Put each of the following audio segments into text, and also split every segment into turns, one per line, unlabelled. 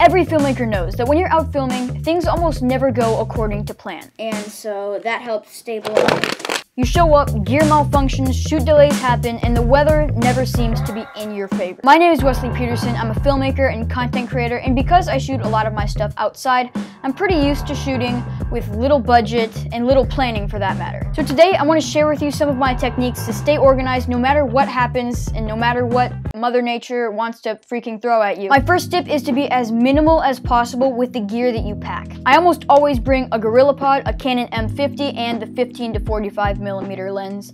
Every filmmaker knows that when you're out filming, things almost never go according to plan.
And so that helps stabilize.
You show up, gear malfunctions, shoot delays happen, and the weather never seems to be in your favor. My name is Wesley Peterson. I'm a filmmaker and content creator, and because I shoot a lot of my stuff outside, I'm pretty used to shooting with little budget and little planning for that matter. So today I want to share with you some of my techniques to stay organized no matter what happens and no matter what Mother Nature wants to freaking throw at you. My first tip is to be as minimal as possible with the gear that you pack. I almost always bring a GorillaPod, a Canon M50, and the 15 to 45mm lens,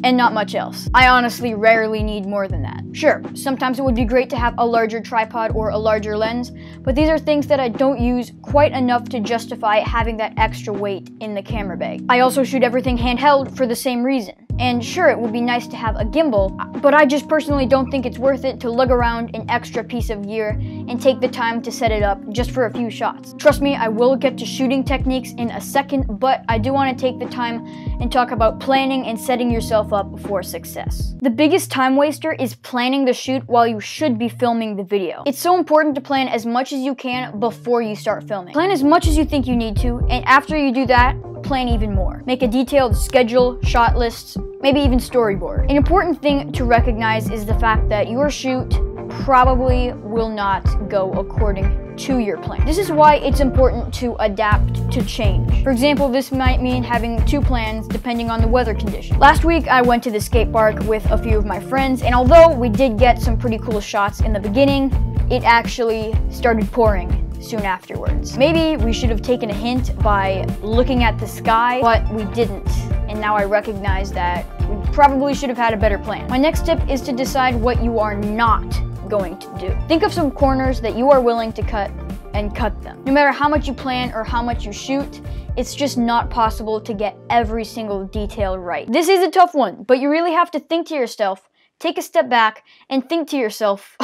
and not much else. I honestly rarely need more than that. Sure, sometimes it would be great to have a larger tripod or a larger lens, but these are things that I don't use quite enough to justify having that extra weight in the camera bag. I also shoot everything handheld for the same reason. And sure, it would be nice to have a gimbal, but I just personally don't think it's worth it to lug around an extra piece of gear and take the time to set it up just for a few shots. Trust me, I will get to shooting techniques in a second, but I do want to take the time and talk about planning and setting yourself up for success. The biggest time waster is planning the shoot while you should be filming the video. It's so important to plan as much as you can before you start filming. Plan as much as you think you need to, and after you do that, plan even more. Make a detailed schedule, shot lists, maybe even storyboard. An important thing to recognize is the fact that your shoot probably will not go according to your plan. This is why it's important to adapt to change. For example, this might mean having two plans depending on the weather condition. Last week, I went to the skate park with a few of my friends, and although we did get some pretty cool shots in the beginning, it actually started pouring soon afterwards. Maybe we should have taken a hint by looking at the sky, but we didn't. And now I recognize that we probably should have had a better plan. My next tip is to decide what you are not going to do. Think of some corners that you are willing to cut and cut them. No matter how much you plan or how much you shoot, it's just not possible to get every single detail right. This is a tough one, but you really have to think to yourself, take a step back and think to yourself,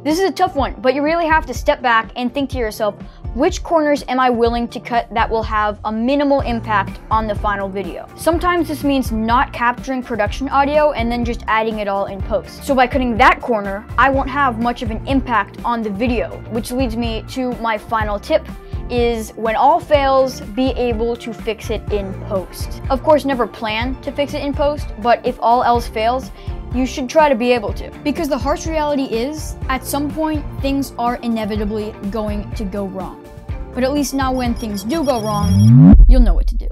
this is a tough one, but you really have to step back and think to yourself, which corners am I willing to cut that will have a minimal impact on the final video? Sometimes this means not capturing production audio and then just adding it all in post. So by cutting that corner, I won't have much of an impact on the video, which leads me to my final tip, is when all fails, be able to fix it in post. Of course, never plan to fix it in post, but if all else fails, you should try to be able to. Because the harsh reality is, at some point, things are inevitably going to go wrong. But at least now when things do go wrong, you'll know what to do.